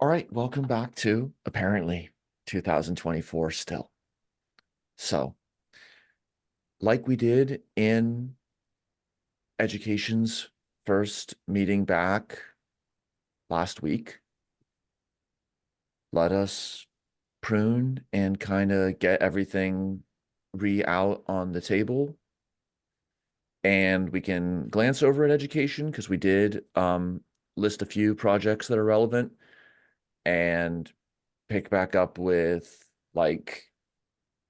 All right, welcome back to apparently 2024 still. So, like we did in education's first meeting back last week, let us prune and kind of get everything out on the table. And we can glance over at education because we did list a few projects that are relevant and pick back up with like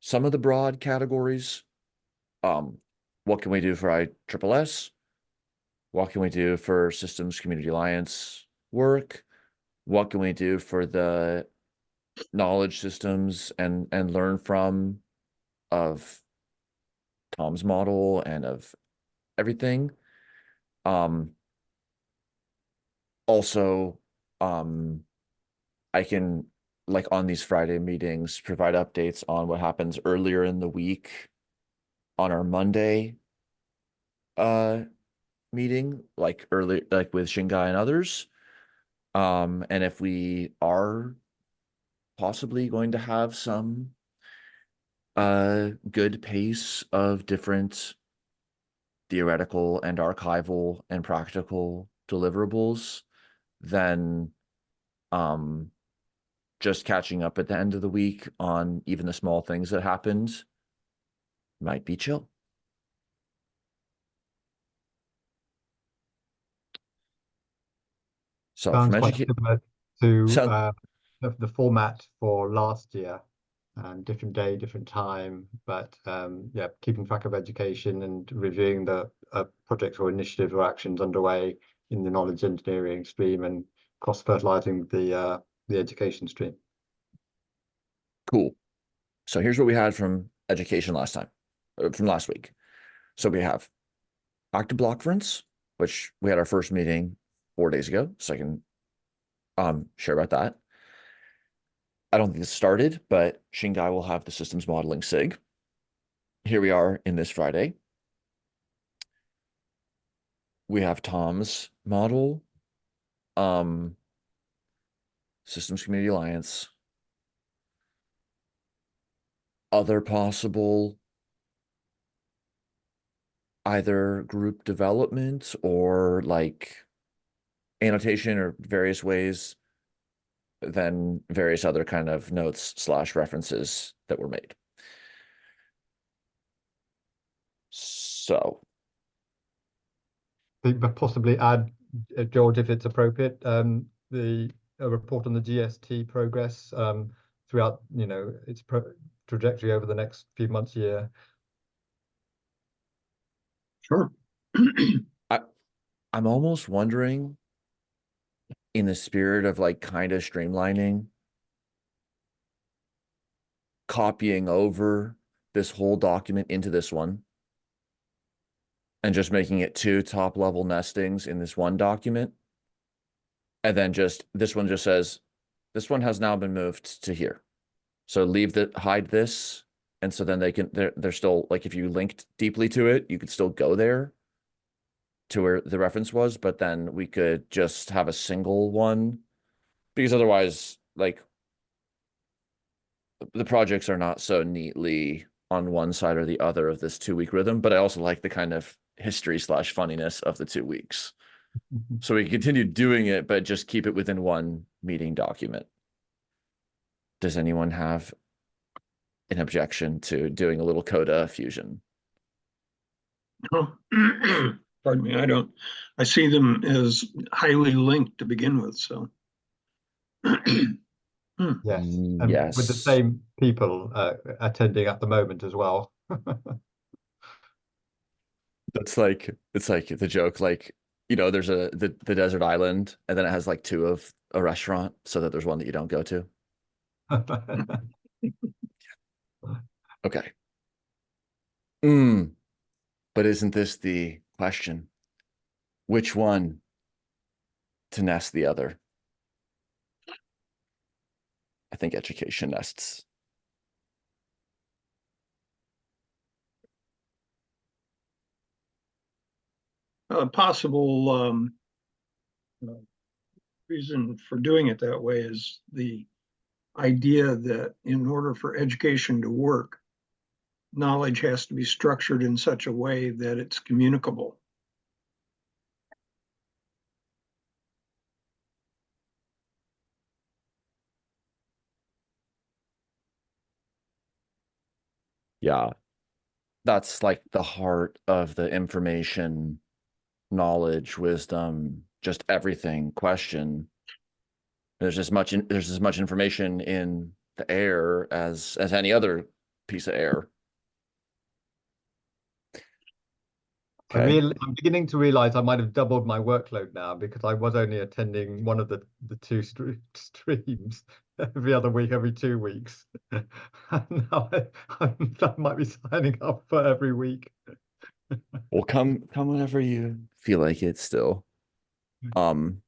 some of the broad categories. Um, what can we do for ISSS? What can we do for Systems Community Alliance work? What can we do for the knowledge systems and learn from of Tom's model and of everything? Um, also, um, I can like on these Friday meetings provide updates on what happens earlier in the week on our Monday uh meeting, like early like with Shingai and others. And if we are possibly going to have some good pace of different theoretical and archival and practical deliverables, then um just catching up at the end of the week on even the small things that happened might be chill. So from Sounds quite educate similar to sound the format for last year, different day, different time, but yeah, keeping track of education and reviewing the projects or initiatives or actions underway in the knowledge engineering stream and cross-fertilizing the education stream. cool. So here's what we had from education last time, from last week. So we have active blockference, which we had our first meeting 4 days ago. So I can share about that. I don't think this started, but Shingai will have the systems modeling SIG. Here we are in this Friday. We have Tom's model, um, Systems Community Alliance, other possible either group development or like annotation or various ways, then various other kind of notes slash references that were made. So But possibly add, George, if it's appropriate, the a report on the GST progress throughout, its trajectory over the next few months, year. Sure. I, I'm almost wondering, in the spirit of like kind of streamlining, copying over this whole document into this one and just making it two top level nestings in this one document. And then just this one just says, this one has now been moved to here. So leave the hide this. And so then they're still like, if you linked deeply to it, you could still go there to where the reference was, but then we could just have a single one because otherwise, like the projects are not so neatly on one side or the other of this 2 week rhythm. But I also like the kind of history slash funniness of the 2 weeks. So we can continue doing it, but just keep it within one meeting document. Does anyone have an objection to doing a little coda fusion? Oh, pardon me. I don't. I see them as highly linked to begin with. So, Hmm. Yes, and with the Yes. same people attending at the moment as well. That's like it's like the joke, like, there's the desert island, and then it has like two of a restaurant so that there's one that you don't go to. Okay. But isn't this the question? Which one to nest the other? I think education nests. Possible reason for doing it that way is the idea that in order for education to work, knowledge has to be structured in such a way that it's communicable. Yeah, that's like the heart of the information, knowledge, wisdom, just everything question. There's as much information in the air as any other piece of air. Okay. I'm beginning to realize I might have doubled my workload now because I was only attending one of the two streams every other week, every 2 weeks. And now I might be signing up for every week. Well, come whenever you feel like it still. Um,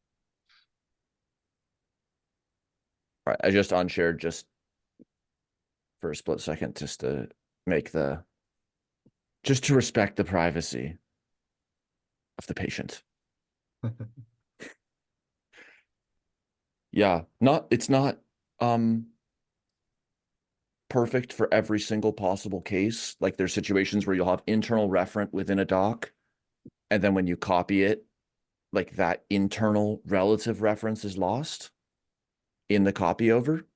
all right, I just unshared just for a split second just to make the just to respect the privacy of the patient. Yeah, not it's not um perfect for every single possible case. Like there's situations where you'll have internal referent within a doc, and then when you copy it, like that internal relative reference is lost in the copy over.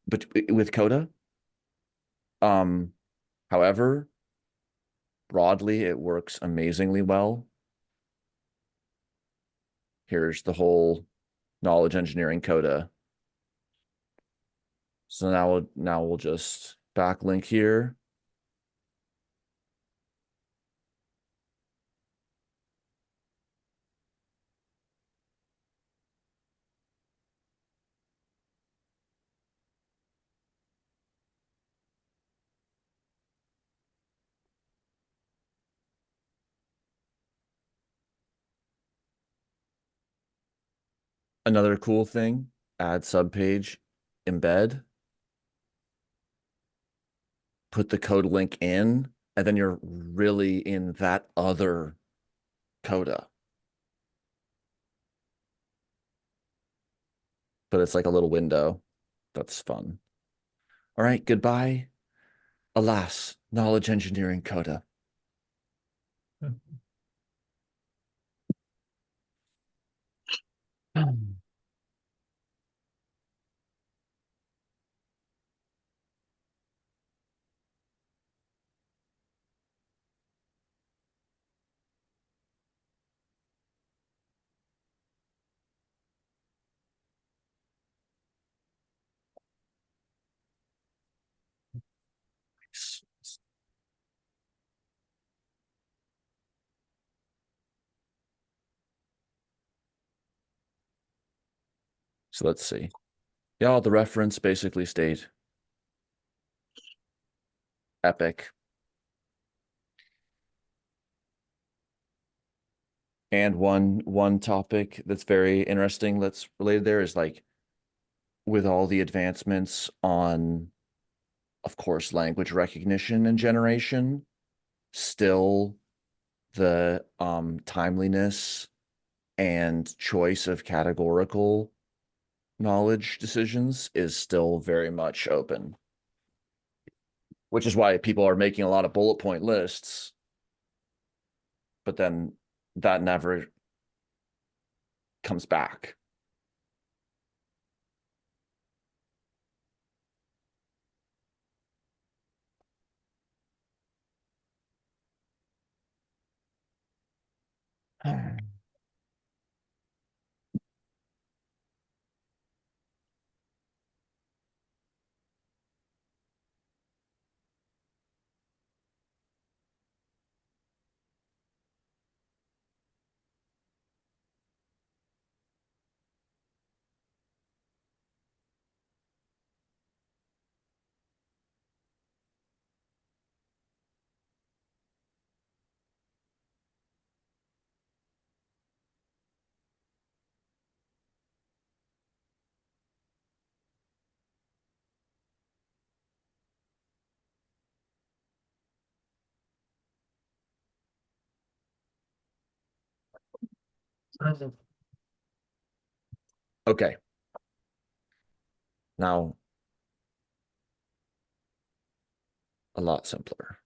But with Coda, um, however, broadly it works amazingly well. Here's the whole knowledge engineering Coda. So now we'll just backlink here. Another cool thing, add subpage, embed, put the code link in, and then you're really in that other coda. But it's like a little window. That's fun. All right, goodbye. Alas, knowledge engineering coda. So let's see. Yeah, the reference basically stayed epic. And one topic that's very interesting that's related there is like with all the advancements on, of course, language recognition and generation, still the timeliness and choice of categorical knowledge decisions is still very much open, which is why people are making a lot of bullet point lists, but then that never comes back. Okay. Now, a lot simpler.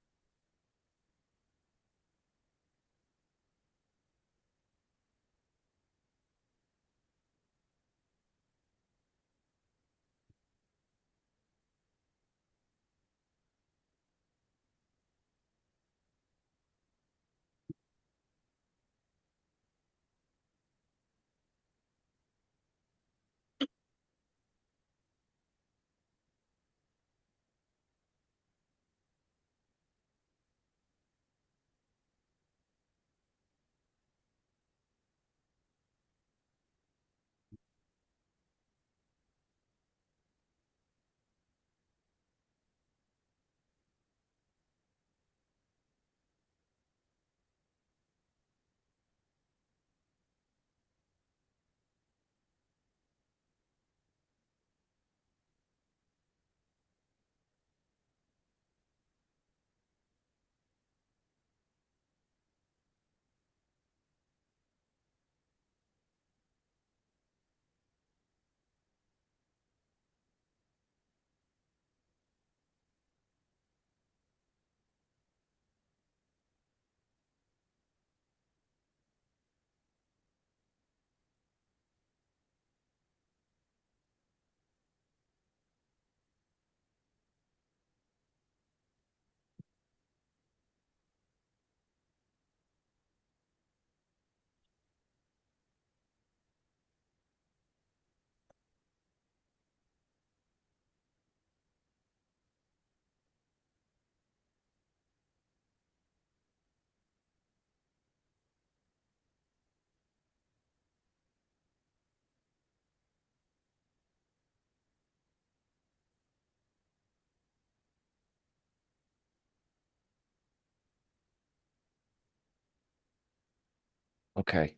Okay.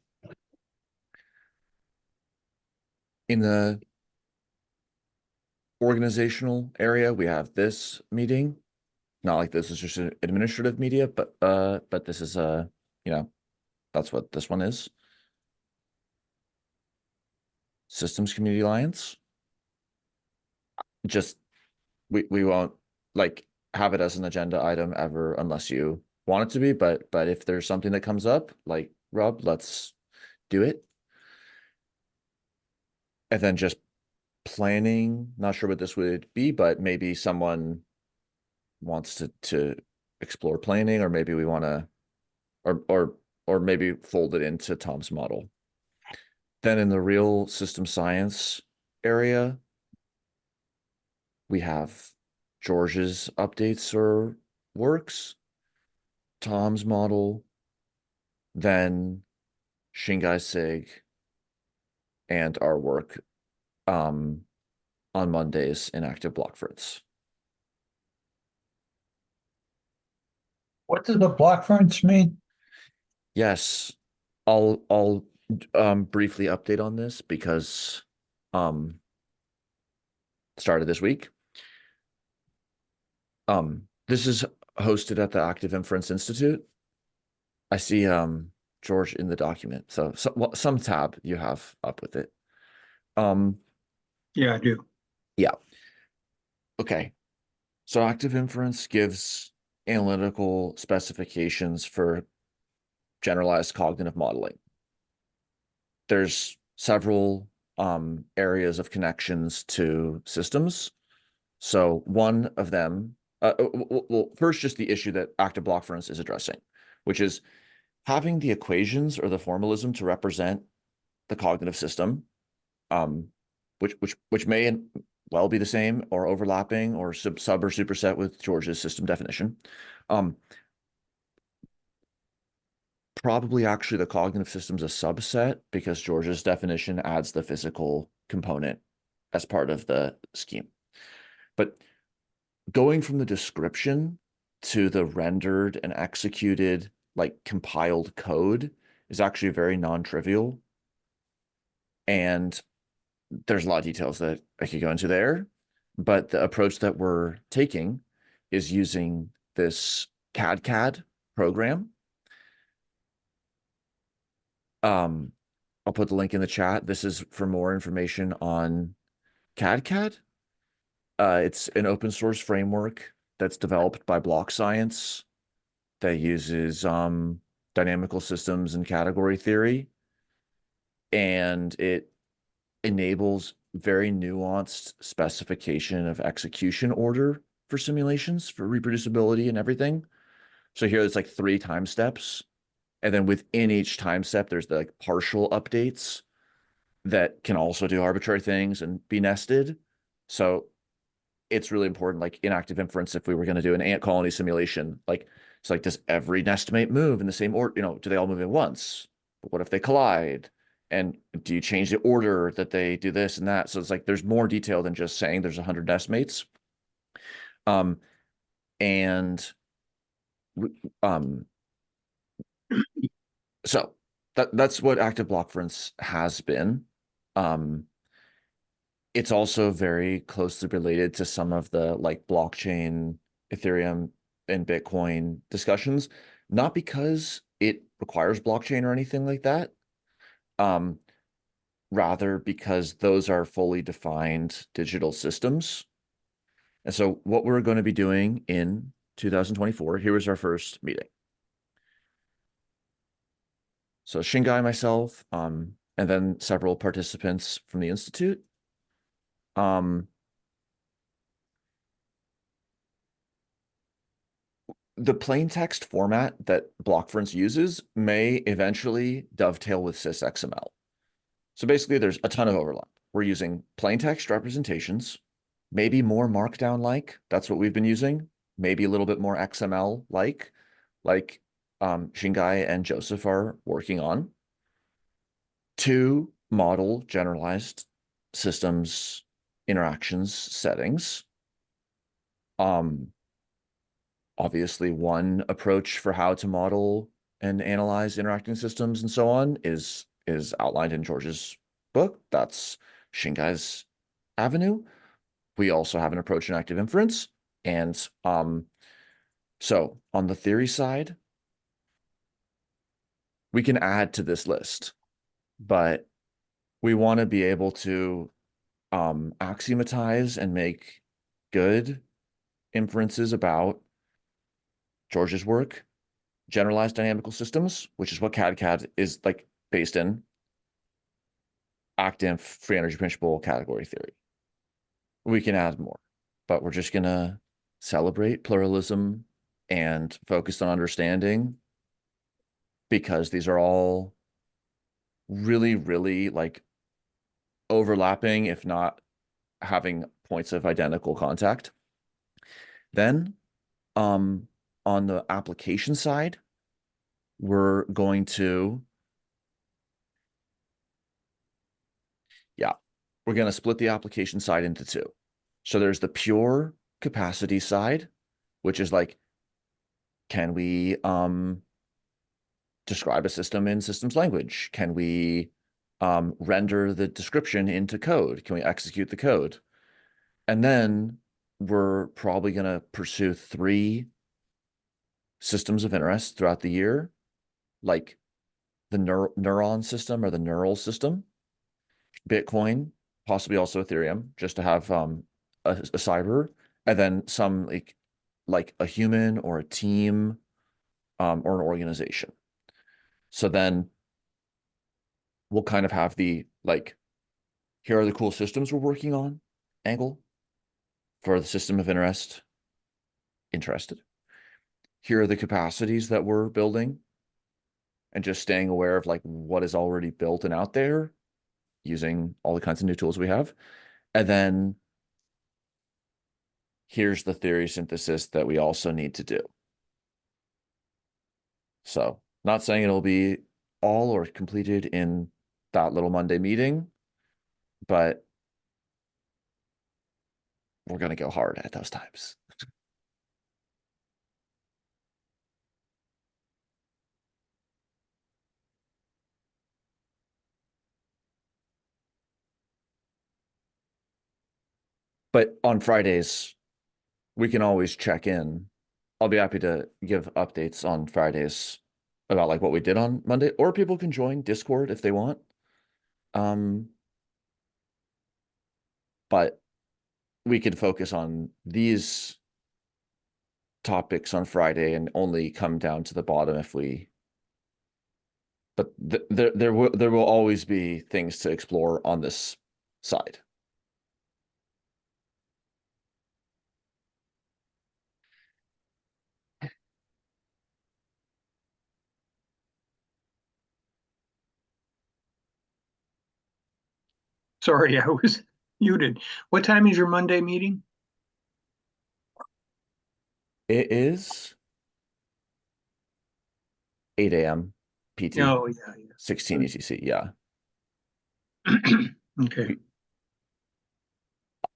In the organizational area, we have this meeting. Not like this is just an administrative media, but this is you know, that's what this one is. Systems Community Alliance. Just we won't like have it as an agenda item ever unless you want it to be, but if there's something that comes up, like Rob, let's do it. And then just planning, not sure what this would be, but maybe someone wants to explore planning, or maybe we want to or maybe fold it into Tom's model. Then in the real system science area, we have George's updates or works, Tom's model, then Shingai Sig, and our work on Mondays in active block fritz. What does the block ferns mean? Yes, I'll briefly update on this because started this week. This is hosted at the Active Inference Institute. I see George in the document, so some tab you have up with it. Yeah, I do. Yeah. Okay. So Active Inference gives analytical specifications for generalized cognitive modeling. There's several areas of connections to systems. So one of them, well, first, just the issue that active block ference is addressing, which is having the equations or the formalism to represent the cognitive system, um, which may well be the same or overlapping or sub or superset with George's system definition. Probably actually the cognitive system's a subset because George's definition adds the physical component as part of the scheme. But going from the description to the rendered and executed, like compiled code is actually very non-trivial. And there's a lot of details that I could go into there. But the approach that we're taking is using this CAD program. I'll put the link in the chat. This is for more information on CAD. It's an open source framework that's developed by Block Science that uses dynamical systems and category theory, and it enables very nuanced specification of execution order for simulations for reproducibility and everything. So here it's like 3 time steps, and then within each time step, there's the like partial updates that can also do arbitrary things and be nested. So it's really important, like in active inference, if we were going to do an ant colony simulation, like it's like, does every nestimate move in the same order? You know, do they all move at once? But what if they collide? And do you change the order that they do this and that? So it's like there's more detail than just saying there's 100 nestmates. And um, so that's what active block inference has been. It's also very closely related to some of the like blockchain, Ethereum, and Bitcoin discussions, not because it requires blockchain or anything like that, um, rather because those are fully defined digital systems. And so what we're going to be doing in 2024, here was our first meeting. So Shingai, myself, and then several participants from the Institute. The plain text format that Blockference uses may eventually dovetail with SysXML. So basically, there's a ton of overlap. We're using plain text representations, maybe more Markdown-like. That's what we've been using. Maybe a little bit more XML-like, like Shingai and Joseph are working on, to model generalized systems interactions settings. Obviously, one approach for how to model and analyze interacting systems and so on is outlined in George's book. That's Shingai's avenue. We also have an approach in active inference. And so on the theory side, we can add to this list, but we want to be able to axiomatize and make good inferences about George's work, generalized dynamical systems, which is what CAD is like based in, active free energy principle category theory. We can add more, but we're just gonna celebrate pluralism and focus on understanding, because these are all really, really like overlapping, if not having points of identical contact. Then on the application side, we're going to we're going to split the application side into 2. So there's the pure capacity side, which is like, can we describe a system in systems language? Can we render the description into code? Can we execute the code? And then we're probably going to pursue 3 systems of interest throughout the year, like the neuron system or the neural system, Bitcoin, possibly also Ethereum, just to have a cyber, and then some like a human or a team or an organization. So then we'll kind of have the like, here are the cool systems we're working on angle for the system of interest, interested. Here are the capacities that we're building, and just staying aware of like what is already built and out there using all the kinds of new tools we have. And then here's the theory synthesis that we also need to do. So not saying it'll be all or completed in that little Monday meeting, but we're going to go hard at those times. But on Fridays, we can always check in. I'll be happy to give updates on Fridays about like what we did on Monday, or people can join Discord if they want. But we could focus on these topics on Friday and only come down to the bottom if we. But there will always be things to explore on this side. Sorry, I was muted. What time is your Monday meeting? It is 8 a.m. PT, Oh, yeah, 16 ECC. Yeah. yeah. Okay.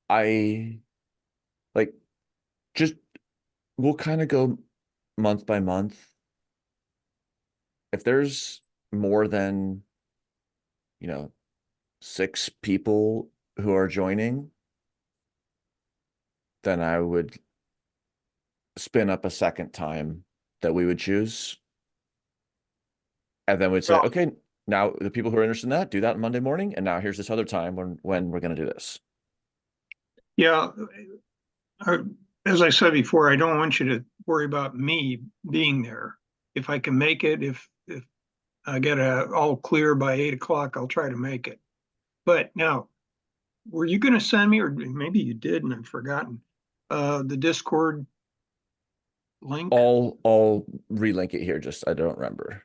I like just we'll kind of go month by month. If there's more than, 6 people who are joining, then I would spin up a second time that we would choose. And then we'd say, Well, okay, now the people who are interested in that, do that on Monday morning. And now here's this other time when we're going to do this. yeah, I, as I said before, I don't want you to worry about me being there. If I can make it, if I get all clear by 8 o'clock, I'll try to make it. But now, were you going to send me, or maybe you did and I've forgotten, the Discord link? I'll relink it here. Just I don't remember,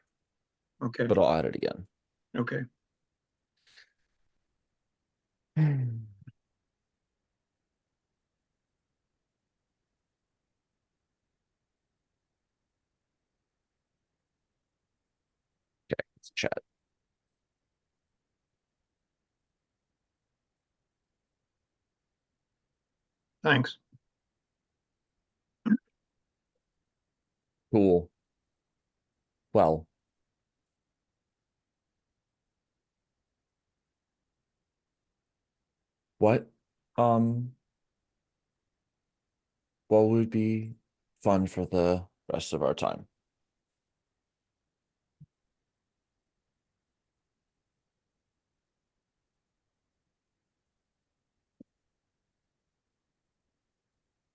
Okay, but I'll add it again. okay. Okay, let's chat. Thanks. Cool. Well, what um what would be fun for the rest of our time?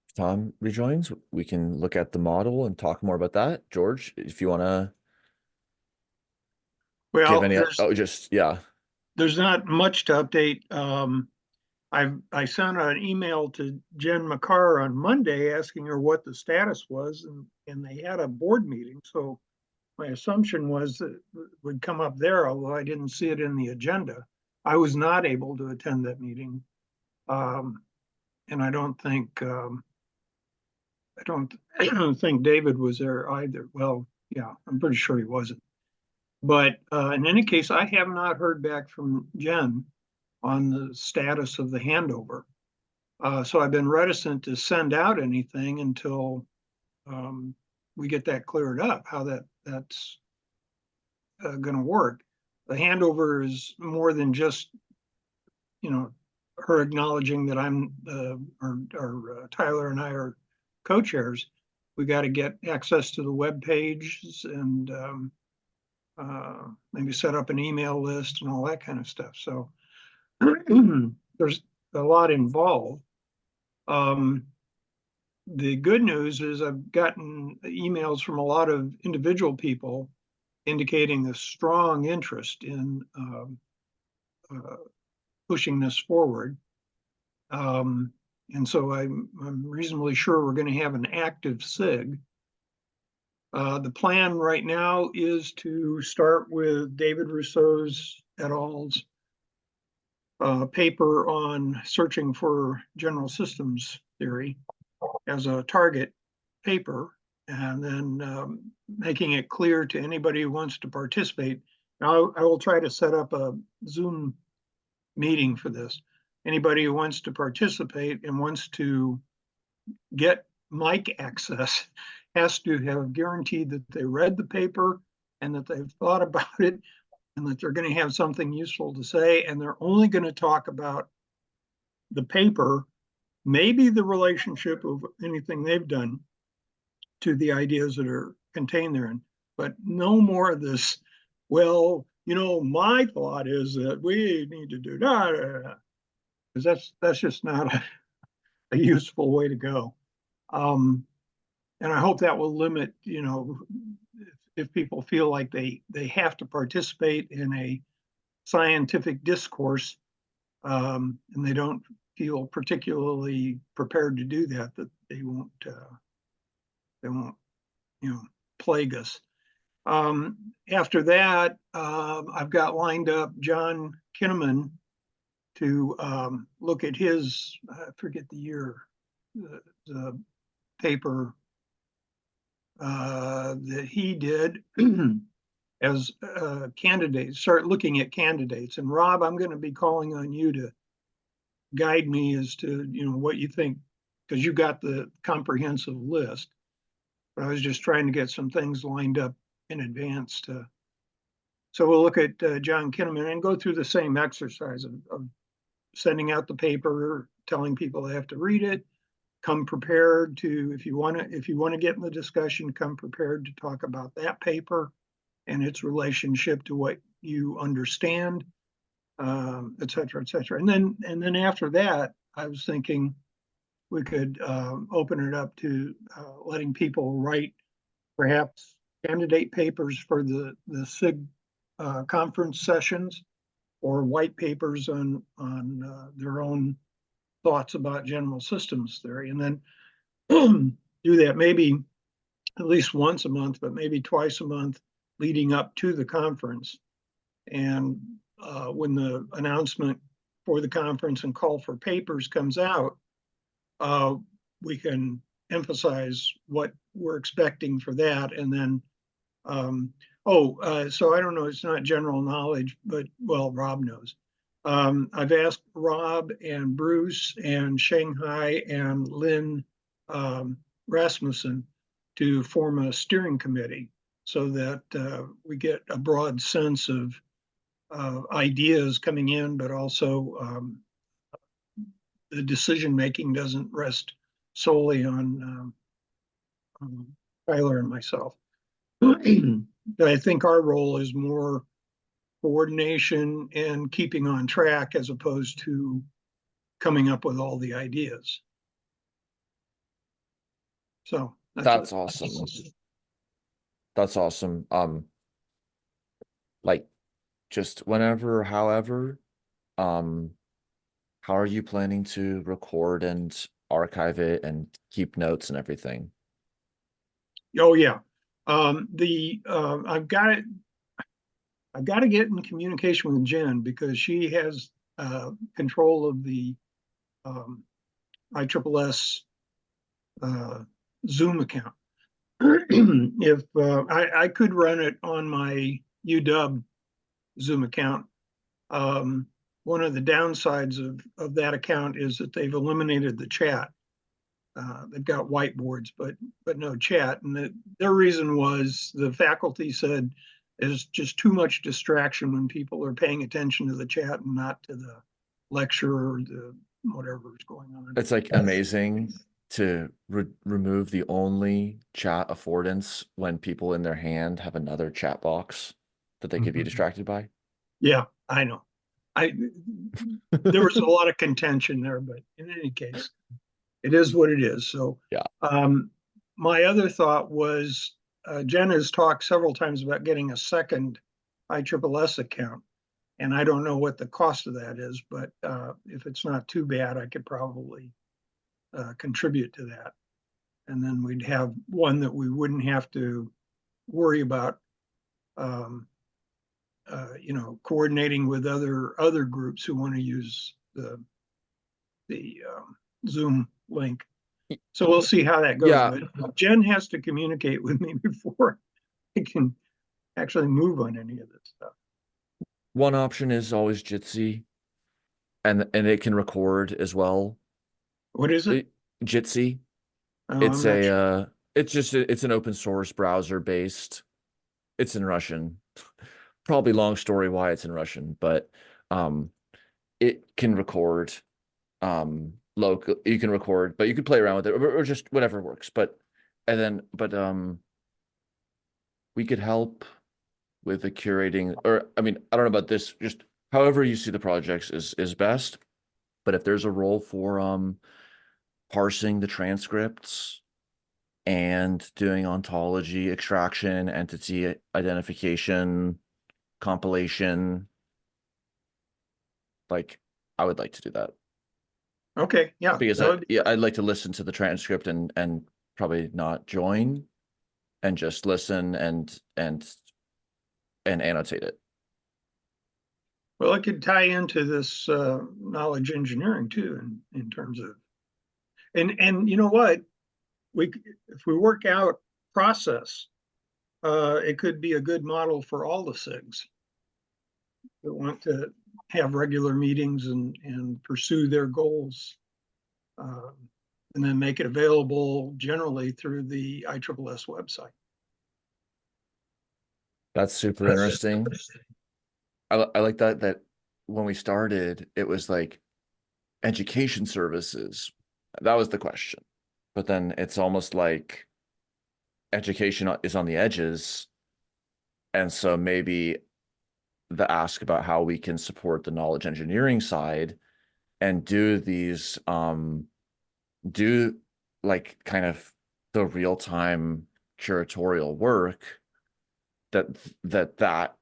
If Tom rejoins, we can look at the model and talk more about that. George, if you want to give Well, any, oh, just, yeah. there's not much to update. I sent an email to Jen McCarr on Monday asking her what the status was, and they had a board meeting. So my assumption was that it would come up there, although I didn't see it in the agenda. I was not able to attend that meeting. And I don't think David was there either. Well, yeah, I'm pretty sure he wasn't. But in any case, I have not heard back from Jen on the status of the handover. So I've been reticent to send out anything until we get that cleared up, how that's going to work. The handover is more than just, her acknowledging that I'm, or Tyler and I are co-chairs. We got to get access to the web pages and maybe set up an email list and all that kind of stuff. So there's a lot involved. The good news is I've gotten emails from a lot of individual people indicating a strong interest in uh, pushing this forward. And so I'm reasonably sure we're going to have an active SIG. The plan right now is to start with David Rousseau's et al.'s paper on searching for general systems theory as a target paper, and then making it clear to anybody who wants to participate. Now, I will try to set up a Zoom meeting for this. Anybody who wants to participate and wants to get mic access has to have guaranteed that they read the paper and that they've thought about it and that they're going to have something useful to say. And they're only going to talk about the paper, maybe the relationship of anything they've done to the ideas that are contained therein, but no more of this, well, my thought is that we need to do that. Because that's just not a useful way to go. And I hope that will limit, if people feel like they have to participate in a scientific discourse, and they don't feel particularly prepared to do that, that they won't, plague us. After that, I've got lined up John Kinnaman to look at his, I forget the year, the paper that he did as candidates, start looking at candidates. And Rob, I'm going to be calling on you to guide me as to, what you think, because you got the comprehensive list. But I was just trying to get some things lined up in advance to. So we'll look at John Kinnaman and go through the same exercise of sending out the paper, telling people they have to read it, come prepared to, if you want to get in the discussion, come prepared to talk about that paper and its relationship to what you understand, et cetera, et cetera. And then after that, I was thinking we could open it up to letting people write perhaps candidate papers for the SIG conference sessions, or white papers on their own thoughts about general systems theory, and then do that maybe at least once a month, but maybe twice a month leading up to the conference. And when the announcement for the conference and call for papers comes out, we can emphasize what we're expecting for that. And then, so I don't know, it's not general knowledge, but well, Rob knows. I've asked Rob and Bruce and Shanghai and Lynn Rasmussen to form a steering committee so that we get a broad sense of ideas coming in, but also the decision making doesn't rest solely on Tyler and myself. But I think our role is more coordination and keeping on track as opposed to coming up with all the ideas. So That's awesome. That's awesome. Like just whenever, however, how are you planning to record and archive it and keep notes and everything? Oh yeah. I've got to get in communication with Jen because she has control of the ISSS Zoom account. If I could run it on my UW Zoom account, one of the downsides of that account is that they've eliminated the chat. They've got whiteboards, but no chat. And their reason was the faculty said there's just too much distraction when people are paying attention to the chat and not to the lecture or the whatever is going on. It's like amazing to remove the only chat affordance when people in their hand have another chat box that they could be distracted by. Yeah, I know. There was a lot of contention there, but in any case, it is what it is. So yeah. My other thought was Jen has talked several times about getting a second ISSS account. And I don't know what the cost of that is, but if it's not too bad, I could probably contribute to that. And then we'd have one that we wouldn't have to worry about coordinating with other groups who want to use the Zoom link. So we'll see how that goes. Yeah. But Jen has to communicate with me before I can actually move on any of this stuff. One option is always Jitsi, and it can record as well. What is it? Jitsi. Oh, It's I'm not sure. it's an open source browser based. It's in Russian. Probably long story why it's in Russian, but it can record local. You can record, but you could play around with it or just whatever works. But we could help with the curating, or I mean, I don't know about this, just however you see the projects is best. But if there's a role for parsing the transcripts and doing ontology extraction, entity identification, compilation, like I would like to do that. Okay, yeah, Because that would be yeah, great. I'd like to listen to the transcript and probably not join and just listen and annotate it. Well, it could tie into this knowledge engineering too, in terms of, and you know what, if we work out process, it could be a good model for all the SIGs that want to have regular meetings and pursue their goals. Um, and then make it available generally through the ISSS website. That's super interesting. I like that when we started, it was like education services. That was the question. But then it's almost like education is on the edges. And so maybe the ask about how we can support the knowledge engineering side and do these do like kind of the real-time curatorial work that that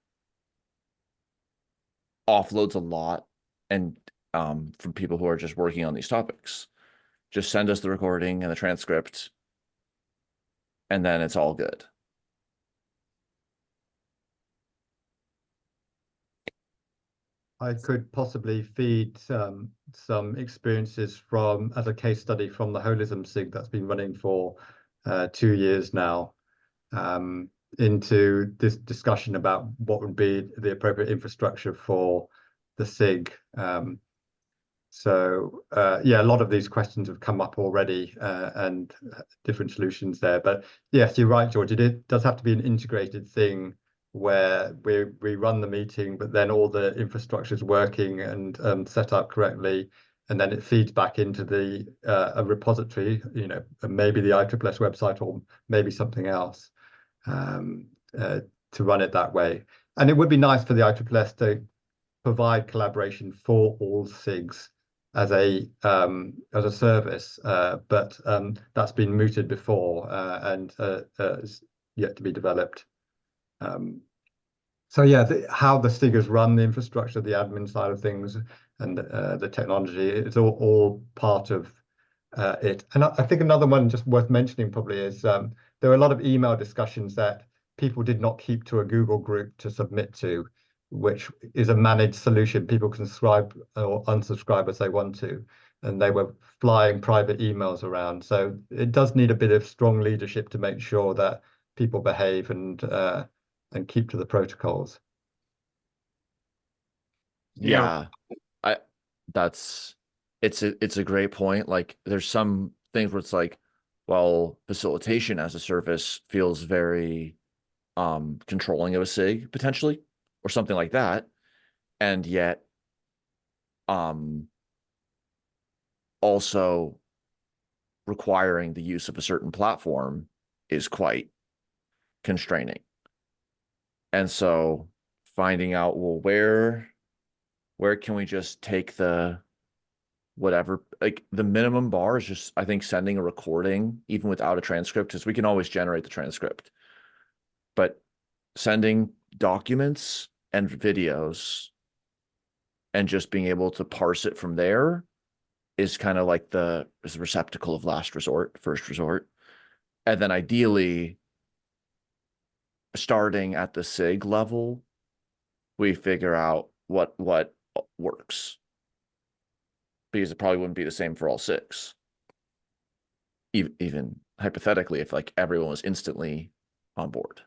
offloads a lot and from people who are just working on these topics. Just send us the recording and the transcript, and then it's all good. I could possibly feed some experiences from as a case study from the holism SIG that's been running for 2 years now, into this discussion about what would be the appropriate infrastructure for the SIG. So yeah, a lot of these questions have come up already, and different solutions there. But yes, you're right, George. It does have to be an integrated thing where we run the meeting, but then all the infrastructure is working and set up correctly, and then it feeds back into the a repository, you know, maybe the ISSS website or maybe something else, um, to run it that way. And it would be nice for the ISSS to provide collaboration for all SIGs as a service, but that's been mooted before, and is yet to be developed. So yeah, how the SIGs run the infrastructure, the admin side of things, and the technology, it's all part of it. And I think another one just worth mentioning probably is there are a lot of email discussions that people did not keep to a Google group to submit to, which is a managed solution. People can subscribe or unsubscribe as they want to, and they were flying private emails around. So it does need a bit of strong leadership to make sure that people behave and keep to the protocols. Yeah, I that's it's a great point. Like there's some things where it's like, well, facilitation as a service feels very controlling of a SIG potentially or something like that. And yet um also requiring the use of a certain platform is quite constraining. And so finding out, well, where can we just take the whatever, like the minimum bar is just, I think, sending a recording even without a transcript, because we can always generate the transcript, but sending documents and videos and just being able to parse it from there is kind of like the receptacle of last resort, first resort. And then ideally, starting at the SIG level, we figure out what works, because it probably wouldn't be the same for all six. Even hypothetically, if like everyone was instantly on board.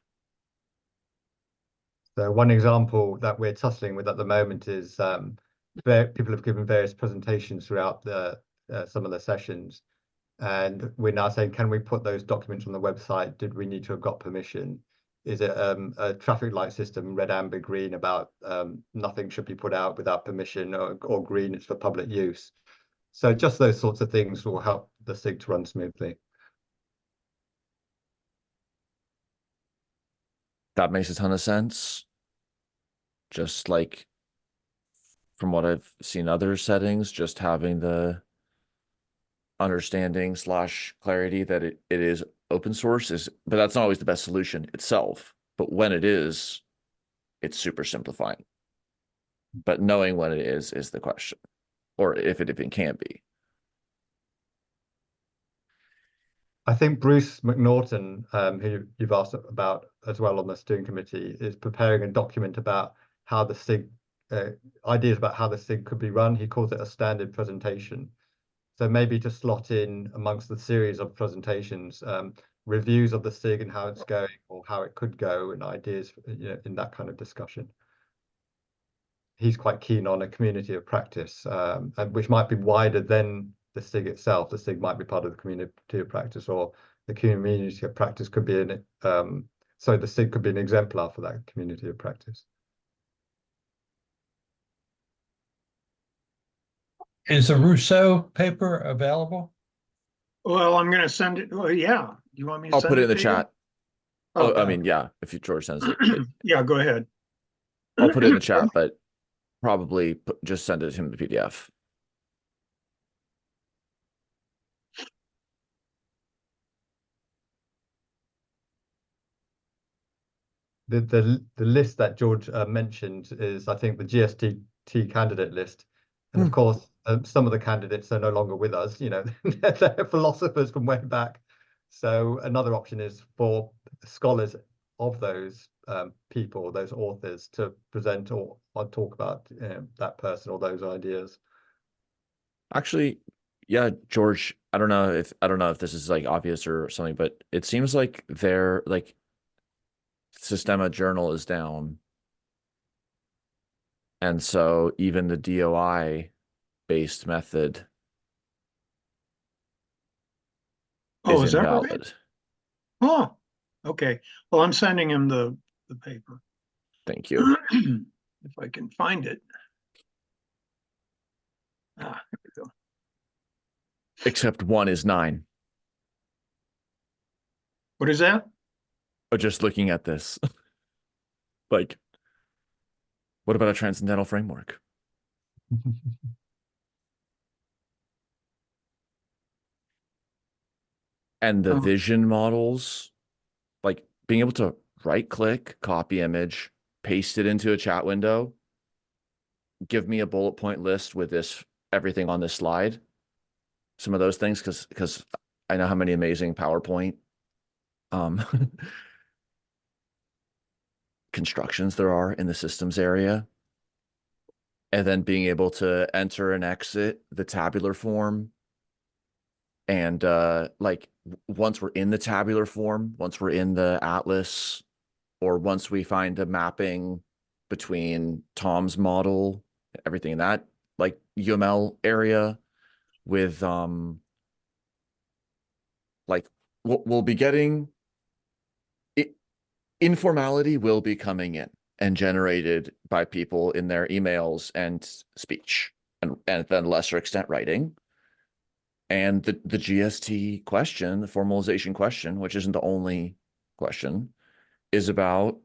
So one example that we're tussling with at the moment is people have given various presentations throughout some of the sessions, and we're now saying, can we put those documents on the website? Did we need to have got permission? Is it a traffic light system, red, amber, green, about nothing should be put out without permission, or green, it's for public use? So just those sorts of things will help the SIG to run smoothly. that makes a ton of sense. Just like from what I've seen other settings, just having the understanding slash clarity that it is open source is, but that's not always the best solution itself. But when it is, it's super simplifying. But knowing when it is the question, or if it even can be. I think Bruce McNaughton, who you've asked about as well on the steering committee, is preparing a document about how the SIG, ideas about how the SIG could be run. He calls it a standard presentation. So maybe to slot in amongst the series of presentations, reviews of the SIG and how it's going or how it could go, and ideas, you know, in that kind of discussion. He's quite keen on a community of practice, which might be wider than the SIG itself. The SIG might be part of the community of practice, or the community of practice could be so the SIG could be an exemplar for that community of practice. Is the Rousseau paper available? Well, I'm gonna send it. Oh, yeah. You want me to I'll send put it in the to you? chat. Oh, I Okay. mean, yeah, if George sends it, Yeah, go ahead. I'll put it in the chat, but probably just send it to him the PDF. The list that George mentioned is, I think, the GSTT candidate list. And of course, some of the candidates are no longer with us. You know, they're philosophers from way back. So another option is for scholars of those people, those authors, to present or talk about that person or those ideas. Actually, yeah, George, I don't know if this is like obvious or something, but it seems like their like Systema journal is down. And so even the DOI based method Oh, is is that right? invalid. Oh, okay. Well, I'm sending him the paper. Thank you. If I can find it. Ah, here we go. Except 1 is 9. What is that? Oh, just looking at this. Like, what about a transcendental framework? And the Oh, vision models, like being able to right click, copy image, paste it into a chat window, give me a bullet point list with this, everything on this slide. Some of those things, because I know how many amazing PowerPoint um, constructions there are in the systems area. And then being able to enter and exit the tabular form. And like once we're in the tabular form, once we're in the atlas, or once we find a mapping between Tom's model, everything in that like UML area with like we'll be getting it, informality will be coming in and generated by people in their emails and speech and then lesser extent writing. And the GST question, the formalization question, which isn't the only question, is about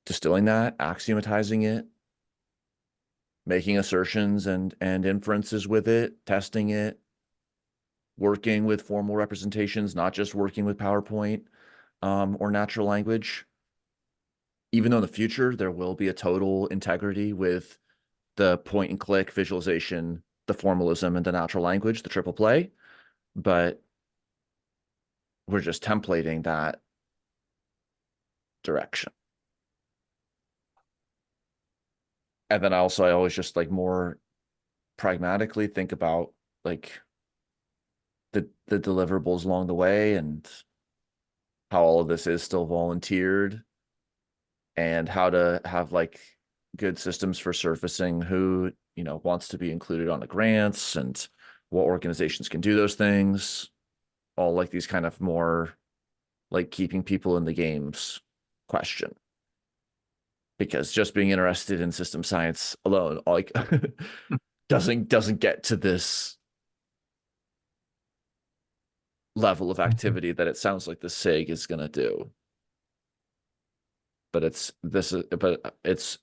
distilling that, axiomatizing it, making assertions and inferences with it, testing it, working with formal representations, not just working with PowerPoint or natural language. Even though in the future there will be a total integrity with the point and click visualization, the formalism, and the natural language, the triple play, but we're just templating that direction. And then also I always just like more pragmatically think about like the deliverables along the way and how all of this is still volunteered and how to have like good systems for surfacing who, you know, wants to be included on the grants and what organizations can do those things. All like these kind of more like keeping people in the games question. Because just being interested in system science alone, like doesn't get to this level of activity that it sounds like the SIG is going to do. but it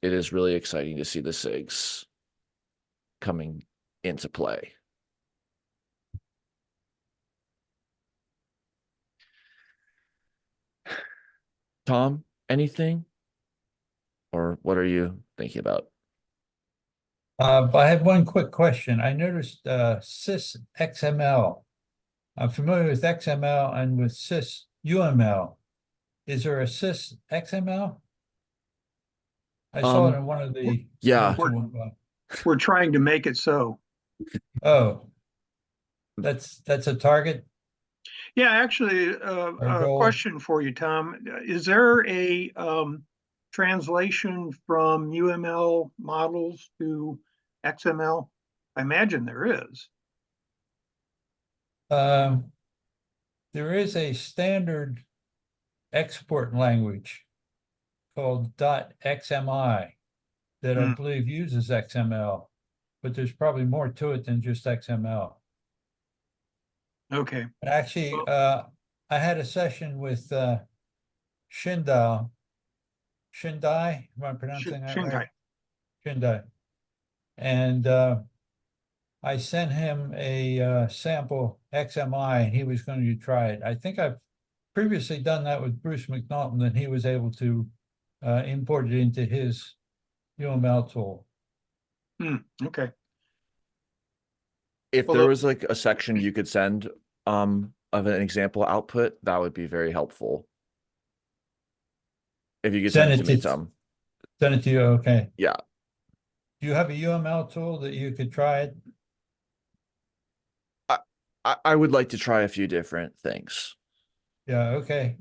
is really exciting to see the SIGs coming into play. Tom, anything? Or what are you thinking about? I have one quick question. I noticed sys XML. I'm familiar with XML and with sys UML. Is there a sys XML? I saw it in one of the Yeah, We're, module. we're trying to make it so. Oh, that's a target Yeah, actually, or a goal? question for you, Tom. Is there a translation from UML models to XML? I imagine there is. Um, there is a standard export language called .xmi that I Hmm, believe uses XML, but there's probably more to it than just XML. okay. Actually, Well, I had a session with Shindai. Shindai, am I pronouncing that right? Shanghai. Shindai. And I sent him a sample XMI and he was going to try it. I think I've previously done that with Bruce McNaughton and he was able to import it into his UML tool. Okay. if Well, there was like a section you could send of an example output, that would be very helpful. If you could send Send it to it me, to Tom. send it to you. Okay. Yeah. Do you have a UML tool that you could try it? I would like to try a few different things. Yeah, okay.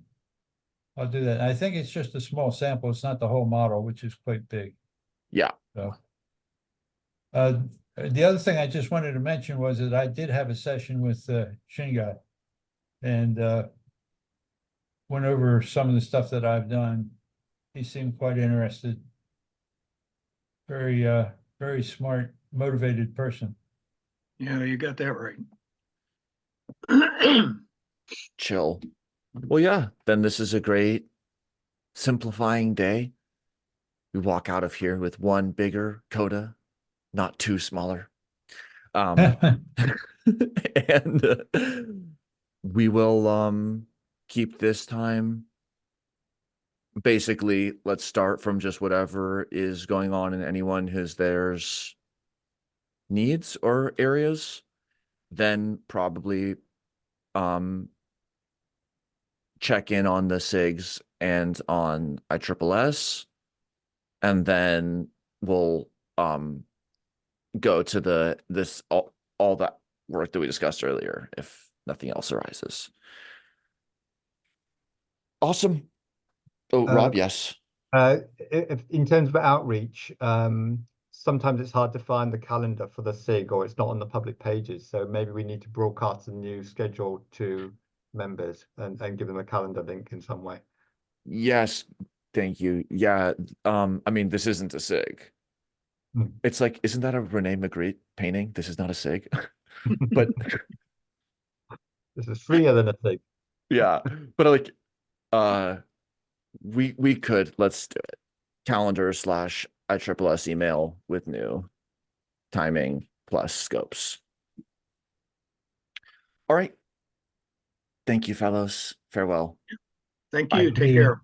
I'll do that. I think it's just a small sample. It's not the whole model, which is quite big. Yeah. So the other thing I just wanted to mention was that I did have a session with Shingai and went over some of the stuff that I've done. He seemed quite interested. Very very smart, motivated person. yeah, you got that right. Chill. Well, yeah, then this is a great simplifying day. We walk out of here with one bigger coda, not two smaller. Um, and we will keep this time. Basically, let's start from just whatever is going on in anyone who's there's needs or areas, then probably um check in on the SIGs and on ISSS, and then we'll go to this all that work that we discussed earlier if nothing else arises. Awesome. Oh, Uh, Rob, yes. in terms of outreach, sometimes it's hard to find the calendar for the SIG or it's not on the public pages. So maybe we need to broadcast a new schedule to members and give them a calendar link in some way. Yes, thank you. Yeah, I mean, this isn't a SIG. Hmm. It's like, isn't that a Rene Magritte painting? This is not a SIG. But This is freer than a SIG. yeah, but like we could, let's do it. Calendar slash ISSS email with new timing plus scopes. All right. Thank you, fellows. Farewell. Thank Bye. you. Take care.